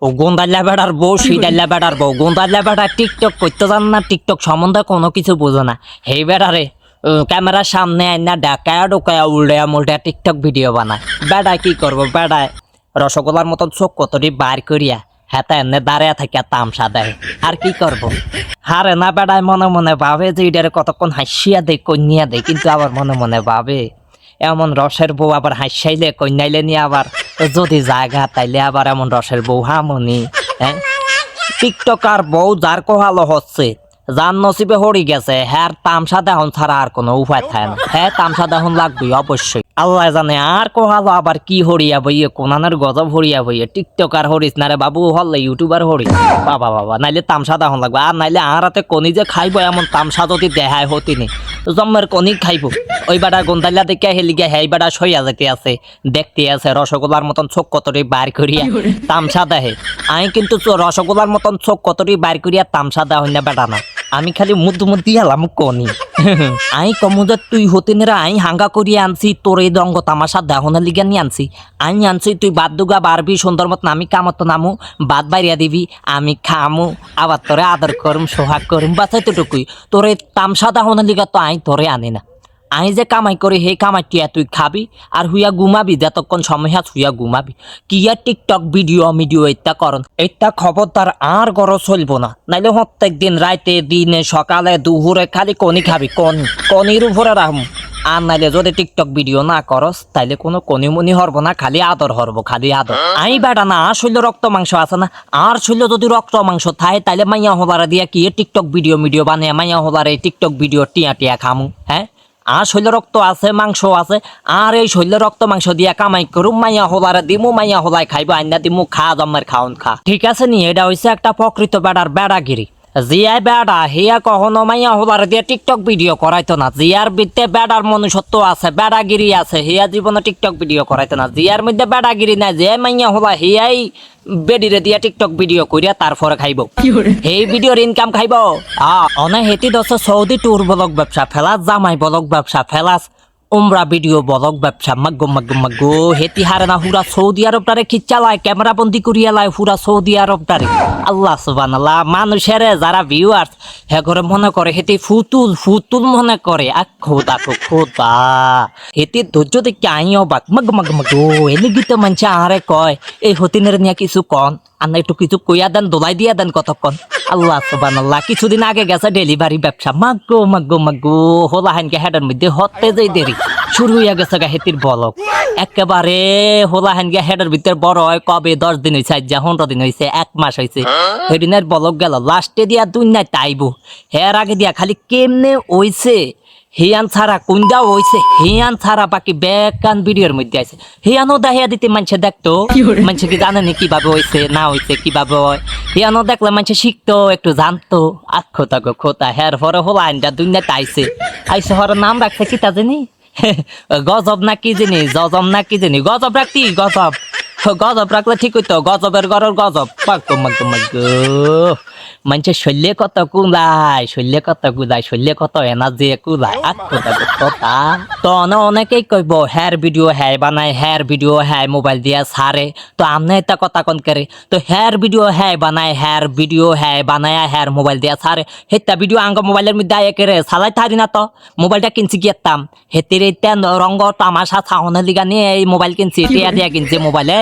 ও গোন্দাল্লা বেড়ার বউ সিডাল্লা বেড়ার বউ গোন্দাল্লা বেড়া টিকটক করতে জান না, টিকটক সম্বন্ধে কোনো কিছু বোঝো না। হেই বেড়ারে ক্যামেরার সামনে আইনা ডাকায়া ডোকায়া উল্ডায়া মুল্ডায়া টিকটক ভিডিও বানায়। বেড়ায় কি করবো, বেড়ায় রসগোল্লার মতন চোখ কতটি বার করিয়া হেতা এনে দাঁড়িয়ে থাকিয়া তামসা দেয়। আর কি করব, হারে না বেড়ায় মনে মনে ভাবে যে এটারে কতক্ষণ হাসিয়া দেয় কন্যা দেয়, কিন্তু আবার মনে মনে ভাবে এমন রসের বউ আবার হাসাইলে কন্যাইলে নিয়ে আবার যদি জায়গা তাইলে আবার এমন রসের বউ হামনি। হ্যাঁ, টিকটকার বউ যার কোহালো হচ্ছে, যার নসিবে হরি গেছে, হ্যাঁ তামসা দেহন ছাড়া আর কোনো উপায় থাকে না। হ্যাঁ তামসা দেহন লাগবেই অবশ্যই। আল্লাহ জানে আর কোহালো আবার কি হরিয়া বইয়ে, কোনানের গজব হরিয়া বইয়ে। টিকটকার হরিস না রে বাবু, হলে ইউটিউবার হরি বাবা বাবা, নাইলে তামসা দেহন লাগবে। আর নাইলে আর হাতে কনি যে খাইবো এমন তামসা যদি দেহায় হতি নি, জম্মের কনি খাইবো। ওই বেটা গন্ধাইলা দেখে হেলিগে হেই বেটা সইয়া যেতে আছে, দেখতে আছে রসগোল্লার মতন চোখ কতটি বার করিয়া তামসা দেহে। আমি কিন্তু রসগোল্লার মতন চোখ কতটি বার করিয়া তামসা দেহ না বেটা না, আমি খালি মুদ্দুমুদ্দি হেলাম কনি। আই কমুদে তুই হতিনেরা আই হাঙ্গা করিয়া আনছি, তোর এই দঙ্গ তামাশা দেহনের লিগা নিয়ে আনছি। আই আনছি তুই বাদ দুগা বারবি সুন্দর মতন, আমি কামত নামু বাদ বাইরিয়া দিবি, আমি খামু আবার তোরে আদর করুম সোহাগ করুম, বাস এতটুকুই। তোর এই তামসা দেহনের লিগা তো আই তোরে আনি না। আই যে কামাই করি সেই কামাইটিয়া তুই খাবি আর হুইয়া ঘুমাবি, যতক্ষণ সময় হাত হুইয়া ঘুমাবি। কিয়া টিকটক ভিডিও এটা করন, এটা খবরদার আর গরজ চলবো না। নাইলে প্রত্যেক দিন রাইতে দিনে সকালে দুপুরে খালি কনি খাবি, কনির উপরে রাখবো। আর নাইলে যদি টিকটক ভিডিও না করস তাইলে কোনো কনিমনি হরবো না, খালি আদর হরবো, খালি আদর। আই বেটা না আর শৈল রক্ত মাংস আছে না, আর শৈল যদি রক্ত মাংস থাকে তাইলে মাইয়া হলারে দিয়া কি টিকটক ভিডিও বানিয়ে মাইয়া হলারে টিকটক ভিডিও টিয়া খামু। হ্যাঁ, আর শৈল রক্ত আছে, মাংস আছে, আর এই শৈল রক্ত মাংস দিয়া কামাই করুম, মাইয়া হলারে দিমু, মাইয়া হলাই খাইবো, আইনা দিমু, খা জম্মের খাওন খা। ঠিক আছে নি, এটা হইছে একটা প্রকৃত বেড়ার বেড়াগিরি। জিয়াই বেড়া হিয়া কখনো মাইয়া হলারে দিয়ে টিকটক ভিডিও করাইতো না। জিয়ার ভিতরে বেড়ার মনুষ্যত্ব আছে, বেড়াগিরি আছে, হিয়া জীবনে টিকটক ভিডিও করাইতো না। জিয়ার মধ্যে বেড়াগিরি নাই, যে মাইয়া হলা হিয়াই বেডিরে দিয়া টিকটক ভিডিও করিয়া তারপরে খাইব, এই ভিডিওর ইনকাম খাইব। অনেক হেতি দশ সৌদি ট্যুর ব্লগ ব্যবসা, ফেলাস জামাই ব্লগ ব্যবসা, ফেলাস উমরা ভিডিও ব্লগ ব্যবসা, মাগ্গো হেতি হারে না হুরা সৌদি আরবটারে খিচ্চালায় ক্যামেরা বন্দি করিয়া লাই হুরা সৌদি আরবটারে। আল্লাহ সুবহানাল্লাহ, মানুষের যারা ভিউয়ার্স হে করে মনে করে হেতি ফুতুল মনে করে। আর খোদা হেতি ধৈর্য দেখে আইও বাক মাগ্গো এলি গীত মানছে আরে কয় এই হতিনের নিয়ে কিছু কন, আর একটু কিছু কইয়া দেন, দোলাই দিয়া দেন কতক্ষণ। আল্লাহ সুবহানাল্লাহ, কিছুদিন আগে গেছে ডেলিভারি ব্যবসা, মাগ্গো হোলা হানকে হেডের মধ্যে হতে যাই দেরি শুরু হইয়া গেছে গা হেতির বলক। একেবারে হোলা হানকে হেডের ভিতরে বড় হয় কবে 10 দিন হয়েছে, 15 দিন হয়েছে, 1 মাস হয়েছে, সেদিনের বলক গেল। লাস্টে দিয়া দুনিয়ায় তাইবো, হের আগে দিয়া খালি কেমনে হইছে হিয়ান ছাড়া কুন্দা হইছে, হিয়ান ছাড়া বাকি বেকান ভিডিওর মধ্যে আছে। হিয়ানও দেখিয়া দিতে মানুষে দেখতো, মানুষে কি জানেনি কিভাবে হইছে না হইছে কিভাবে হয়। হিয়ানও দেখলে মানুষে শিখতো, একটু জানতো। খোতা হের পরে হলো আইনটা দুনিয়াতে আইসে হর নাম রাখছে কি তা জানি গজব না কি জানি, জজম না কি জানি, গজব রাখতি গজব রাখলে ঠিক হইতো, গজবের ঘরের গজব। মাগ্গো মানুষে শৈল্যে কত কুলাই, শৈল্যে কত এনার্জি কুলাই। কথা তো অনেকেই কইব হ্যার ভিডিও হ্যায় বানায়, হ্যার ভিডিও হ্যায় মোবাইল দিয়া ছাড়ে। তো আমনে এটা কথা কন করে, তো হ্যার ভিডিও হ্যায় বানায়, হ্যার ভিডিও হ্যায় বানায়, হ্যার মোবাইল দিয়া ছাড়ে। হেতা ভিডিও আঙ্গ মোবাইলের মধ্যে আয় করে চালাই থারি না। তো মোবাইলটা কিনছি গিয়েতাম হেতির এটা রঙ্গ তামাশা ছাহনের লিগা নিয়ে এই মোবাইল কিনছি, টিয়া দিয়া কিনছি মোবাইলে।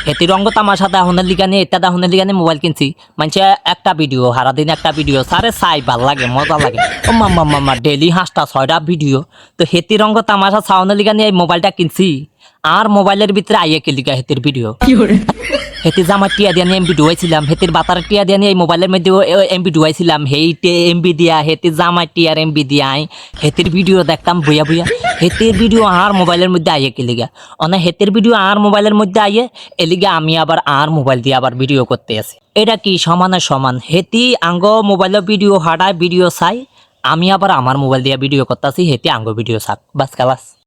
হেতি রঙ্গ তামাশা দাহনের লিগা নিয়ে এটা দাহনের লিগা নিয়ে মোবাইল কিনছি। মানুষে একটা ভিডিও সারাদিন একটা ভিডিও সারে চাই ভাল লাগে, মজা লাগে। ও মামা ডেলি 5টা 6টা ভিডিও। তো হেতি রঙ্গ তামাশা ছাহনের লিগা নিয়ে এই মোবাইলটা কিনছি। আর মোবাইলের ভিতরে আইয়ে কে লিগা হেতির ভিডিও, হেতি জামার টিয়া দিয়া নিয়ে এমবি ডুয়াইছিলাম, হেতির বাতার টিয়া দিয়া নিয়ে এই মোবাইলের মধ্যে এমবি ডুয়াইছিলাম। হেইটে এমবি দিয়া হেতির জামার টিয়ার এমবি দিয়া আই হেতির ভিডিও দেখতাম বইয়া হেতির ভিডিও আর মোবাইলের মধ্যে আইয়ে কে লিগা। হেতির ভিডিও আর মোবাইলের মধ্যে আইয়ে এলিগা আমি আবার আর মোবাইল দিয়ে আবার ভিডিও করতে আসি। এটা কি সমানে সমান? হেতি আঙ্গ মোবাইলের ভিডিও হাডায় ভিডিও চাই, আমি আবার আমার মোবাইল দিয়ে ভিডিও করতেছি, হেতি আঙ্গ ভিডিও চাক, বাস খালাস।